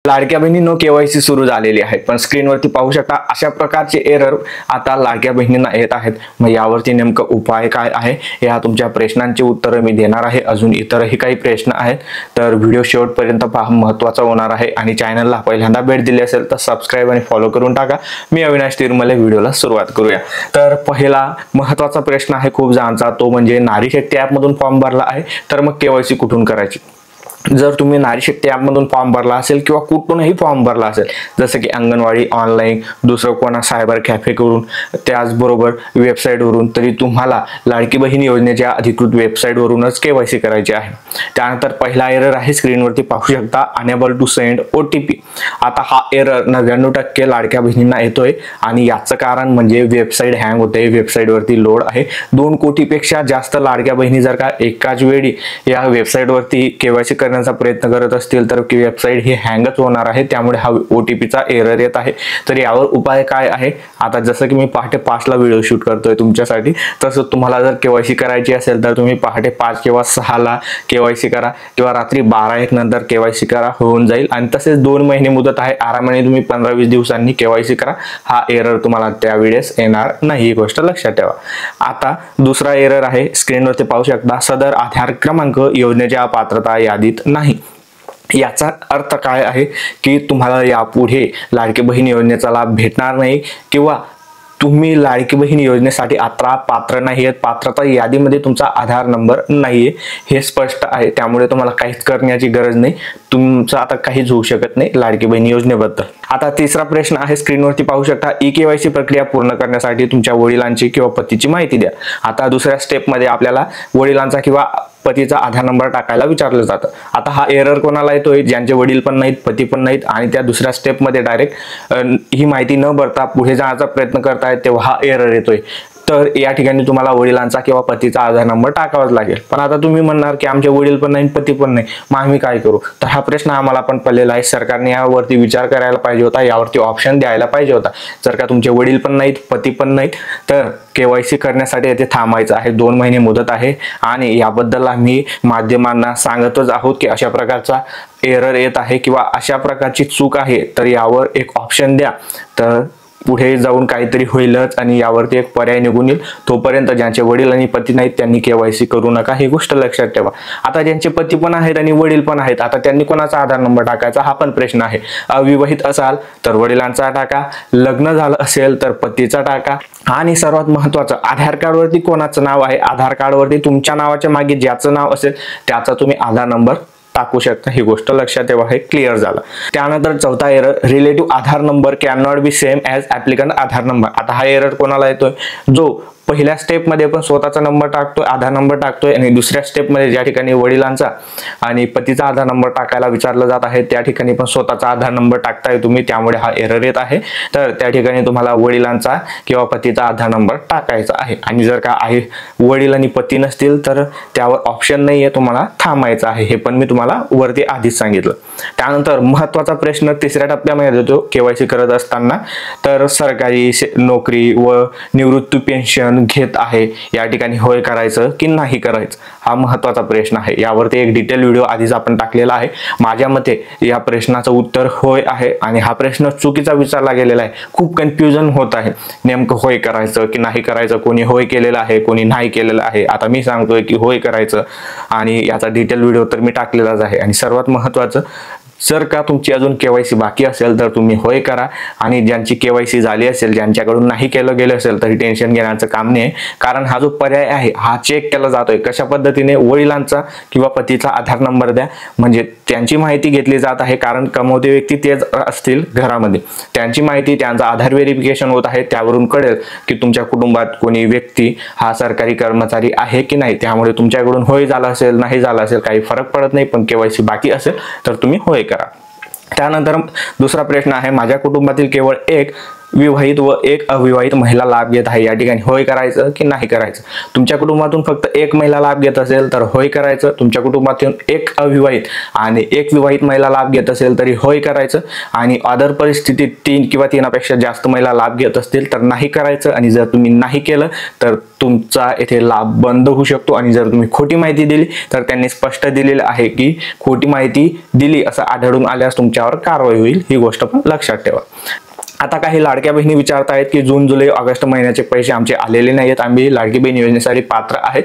लाडक्या बहिणींनो केवायसी सुरू झालेली आहे, पण स्क्रीनवरती पाहू शकता अशा प्रकारचे एरर आता लाडक्या बहिणींना येत आहेत। मग यावरती नेमका उपाय काय आहे, या तुमच्या प्रश्नांची उत्तरे मी देणार आहे। अजून इतरही काही प्रश्न आहेत, तर व्हिडिओ शेवटपर्यंत पहा, महत्त्वाचा होणार आहे। आणि चॅनलला पहिल्यांदा भेट दिली असेल तर सबस्क्राइब आणि फॉलो करून टाका। मी अविनाश तिरमले, व्हिडिओला सुरुवात करूया। तर पहिला महत्त्वाचा प्रश्न आहे खूप जणांचा, तो म्हणजे नारी शक्ती ॲप मधून फॉर्म भरला आहे, तर मग केवायसी कुठून करायची। जर तुम्ही नारी शक्ती ॲपमधून फॉर्म भरला असेल किंवा कुठूनही फॉर्म भरला असेल, जसं की अंगणवाडी ऑनलाईन, दुसरं कोणा सायबर कॅफे करून, त्याचबरोबर वेबसाईटवरून, तरी तुम्हाला लाडकी बहीण योजनेच्या अधिकृत वेबसाईटवरूनच केवायसी करायची आहे। त्यानंतर पहिला एरर आहे, स्क्रीनवरती पाहू शकता, अनेबल टू सेंड OTP। आता हा एरर 99% लाडक्या बहिणींना येतोय आणि याचं कारण म्हणजे वेबसाईट हँग होते, वेबसाईटवरती लोड आहे। 2 कोटीपेक्षा जास्त लाडक्या बहिणी जर का एकाच वेळी या वेबसाईटवरती केवायसी करण्याचा प्रयत्न करत असतील तर वेबसाईट ही हँगच होणार आहे, त्यामुळे हा OTPचा एरर येत आहे। तर यावर उपाय काय आहे, आता जसं की मी पहाटे 5 ला व्हिडिओ शूट करतोय तुमच्यासाठी, तसं तुम्हाला जर केवायसी करायची असेल तर तुम्ही पहाटे 5 किंवा 6 ला केवायसी करा किंवा रात्री 12-1 नंतर केवायसी करा, होऊन जाईल। आणि तसेच 2 महिने मुदत आहे, आरामाने तुम्ही 15-20 दिवसांनी केवायसी करा, हा एरर तुम्हाला त्यावेळेस येणार नाही, ही गोष्ट लक्षात ठेवा। आता दुसरा एरर आहे, स्क्रीनवरती पाहू शकता, सदर आधार क्रमांक योजनेच्या पात्रता यादीत नाही। याचा अर्थ काय आहे की तुम्हाला यापुढे लाडकी बहीण योजनेचा लाभ भेटणार नाही किंवा तुम्ही लाडकी बहीण योजनेसाठी आता पात्र नाही आहेत, पात्रता यादीमध्ये तुमचा आधार नंबर नाहीये, हे स्पष्ट आहे। त्यामुळे तुम्हाला काहीच करण्याची गरज नाही, तुमचं आता काहीच होऊ शकत नाही लाडकी बहीण योजनेबद्दल। आता तिसरा प्रश्न आहे, स्क्रीनवरती पाहू शकता, ई-केवायसी प्रक्रिया पूर्ण करण्यासाठी तुमच्या वडिलांची किंवा पतीची माहिती द्या। आता दुसऱ्या स्टेपमध्ये आपल्याला वडिलांचा किंवा पतीचा आधार नंबर टाकायला विचारलं जातं। आता हा एरर कोणाला येतोय, ज्यांचे वडील पण नाहीत, पती पण नाहीत आणि त्या दुसऱ्या स्टेपमध्ये डायरेक्ट ही माहिती न भरता पुढे जाण्याचा प्रयत्न करतायत, तेव्हा हा एरर येतोय। तर या ठिकाणी तुम्हाला वडिलांचा किंवा पतीचा आधार नंबर टाकावाच लागेल। पण आता तुम्ही म्हणणार की आमचे वडील पण नाही, पती पण नाही, मग आम्ही काय करू। तर हा प्रश्न आम्हाला पण पडलेला आहे, सरकारने यावरती विचार करायला पाहिजे होता, यावरती ऑप्शन द्यायला पाहिजे होता। जर का तुमचे वडील पण नाहीत, पती पण नाहीत, तर केवायसी करण्यासाठी येथे थांबायचं आहे, 2 महिने मुदत आहे। आणि याबद्दल आम्ही माध्यमांना सांगतच आहोत की अशा प्रकारचा एरर येत आहे किंवा अशा प्रकारची चूक आहे, तर यावर एक ऑप्शन द्या, तर पुढे जाऊन काहीतरी होईलच आणि यावरती एक पर्याय निघून येईल। तोपर्यंत ज्यांचे वडील आणि पती नाहीत त्यांनी केवायसी करू नका, ही गोष्ट लक्षात ठेवा। आता ज्यांचे पती पण आहेत आणि वडील पण आहेत, आता त्यांनी कोणाचा आधार नंबर टाकायचा, हा पण प्रश्न आहे। अविवाहित असाल तर वडिलांचा टाका, लग्न झालं असेल तर पतीचा टाका, आणि सर्वात महत्त्वाचं, आधार कार्डवरती कोणाचं नाव आहे, आधार कार्डवरती तुमच्या नावाच्या मागे ज्याचं नाव असेल त्याचा तुम्ही आधार नंबर टाकू शकता, ही गोष्ट लक्षात ठेवा, हे क्लिअर झालं। त्यानंतर चौथा error, relative Aadhaar number can not be same as applicant Aadhaar number. आता हा एरर कोणाला येतोय, जो पहिल्या स्टेपमध्ये पण स्वतःचा नंबर टाकतोय, आधार नंबर टाकतोय, आणि दुसऱ्या स्टेपमध्ये ज्या ठिकाणी वडिलांचा आणि पतीचा आधार नंबर टाकायला विचारलं जात आहे त्या ठिकाणी पण स्वतःचा आधार नंबर टाकताय तुम्ही, त्यामुळे हा एरर येत आहे। तर त्या ठिकाणी तुम्हाला वडिलांचा किंवा पतीचा आधार नंबर टाकायचा आहे। आणि जर का आहे वडील आणि पती नसतील तर त्यावर ऑप्शन नाहीये, तुम्हाला थांबायचं आहे, हे पण मी तुम्हाला वरती आधीच सांगितलं। त्यानंतर महत्त्वाचा प्रश्न तिसऱ्या टप्प्यामध्ये येतो केवायसी करत असताना, तर सरकारी नोकरी व निवृत्ती पेन्शन घेत आहे, या ठिकाणी होय करायचं की नाही करायचं, हा महत्त्वाचा प्रश्न आहे। यावरती एक डिटेल व्हिडिओ आधीच आपण टाकलेला आहे। माझ्या मते या प्रश्नाचं उत्तर होय आहे, आणि हा प्रश्न चुकीचा विचारला गेलेला आहे, खूप कन्फ्युजन होत आहे, नेमकं होय करायचं की नाही करायचं, कोणी होय केलेलं आहे, कोणी नाही केलेलं आहे। आता मी सांगतोय की होय करायचं, आणि याचा डिटेल व्हिडिओ तर मी टाकलेलाच आहे। आणि सर्वात महत्त्वाचं, जर का तुमची अजून केवायसी बाकी असेल तर तुम्ही होय करा, आणि ज्यांची केवायसी झाली असेल, ज्यांच्याकडून नाही केलं गेलं असेल तरी टेन्शन घेण्याचं काम नाही, कारण हा जो पर्याय आहे हा चेक केला जातोय कशा पद्धतीने, वडिलांचा किंवा पतीचा आधार नंबर द्या, म्हणजे त्यांची माहिती घेतली जात आहे, कारण कमवते व्यक्ती तेच असतील घरामध्ये, त्यांची माहिती, त्यांचा आधार व्हेरिफिकेशन होत आहे, त्यावरून कळेल की तुमच्या कुटुंबात कोणी व्यक्ती हा सरकारी कर्मचारी आहे की नाही। त्यामुळे तुमच्याकडून होय झालं असेल, नाही झालं असेल, काही फरक पडत नाही, पण केवायसी बाकी असेल तर तुम्ही होय करा। त्यानंतर दुसरा प्रश्न आहे, माझ्या कुटुंबातील केवळ एक विवाहित व एक अविवाहित महिला लाभ घेत आहे, या ठिकाणी होय करायचं की नाही करायचं. तुमच्या कुटुंबातून फक्त एक महिला लाभ घेत असेल तर होय करायचं. तुमच्या कुटुंबातून एक अविवाहित आणि एक विवाहित महिला लाभ घेत असेल तरी होय करायचं. आणि अदर परिस्थितीत 3 किंवा 3पेक्षा जास्त महिला लाभ घेत असतील तर नाही करायचं. आणि जर तुम्ही नाही केलं तर तुमचा येथे लाभ बंद होऊ शकतो. आणि जर तुम्ही खोटी माहिती दिली तर त्यांनी स्पष्ट दिलेलं आहे की खोटी माहिती दिली असं आढळून आल्यास तुमच्यावर कारवाई होईल. ही गोष्ट पण लक्षात ठेवा. आता काही लाडक्या बहिणी विचारत आहेत की जून, जुलै, ऑगस्ट महिन्याचे पैसे आमचे आलेले नाहीत, आम्ही लाडकी बहीण योजनेसाठी पात्र आहेत,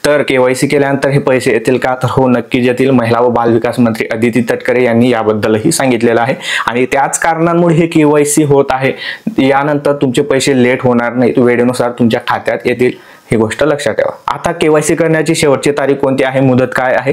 तर KYC केल्यानंतर हे पैसे येतील का? तर हो, नक्कीच येतील. महिला व बालविकास मंत्री अदिती तटकरे यांनी याबद्दलही सांगितलेलं आहे. आणि त्याच कारणांमुळे हे KYC होत आहे. यानंतर तुमचे पैसे लेट होणार नाहीत, वेळेनुसार तुमच्या खात्यात येतील. ही गोष्ट लक्षात ठेवा. आता KYC करण्याची शेवटची तारीख कोणती आहे, मुदत काय आहे?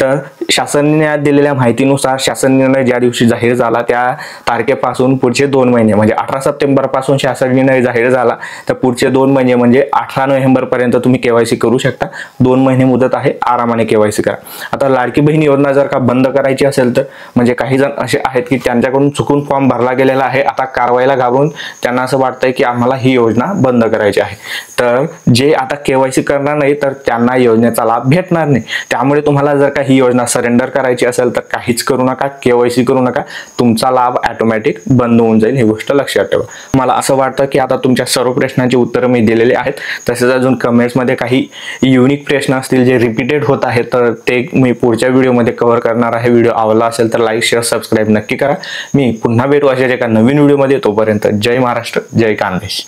तर शासनाने दिलेल्या माहितीनुसार शासन निर्णय ज्या दिवशी जाहीर झाला त्या तारखेपासून पुढचे 2 महिने म्हणजे 18 सप्टेंबर पासून शासन निर्णय जाहीर झाला तर पुढचे 2 महिने म्हणजे 18 नोव्हेंबर पर्यंत तुम्ही KYC करू शकता. 2 महिने मुदत आहे, आरामाने KYC करा. आता लाडकी बहीण योजना जर का बंद करायची असेल तर म्हणजे काही जण असे आहेत की त्यांच्याकडून चुकून फॉर्म भरला गेलेला आहे, आता कारवाईला घाबरून त्यांना असं वाटतंय की आम्हाला ही योजना बंद करायची आहे. तर जे आता KYC करणार नाही तर त्यांना योजनेचा लाभ भेटणार नाही. त्यामुळे तुम्हाला जर का ही योजना सरेंडर करायची असेल तर काहीच करू नका, KYC करू नका, तुमचा लाभ ऑटोमॅटिक बंद होऊन जाईल. ही गोष्ट लक्षात ठेवा. मला असं वाटतं की आता तुमच्या सर्व प्रश्नांची उत्तरं मी दिलेली आहेत. तसेच अजून कमेंट्समध्ये काही युनिक प्रश्न असतील जे रिपीटेड होत आहेत तर ते मी पुढच्या व्हिडिओमध्ये कव्हर करणार आहे. व्हिडिओ आवडला असेल तर लाईक, शेअर, सबस्क्राईब नक्की करा. मी पुन्हा भेटू अशाच एका नवीन व्हिडिओमध्ये. तोपर्यंत जय महाराष्ट्र, जय खानदेश.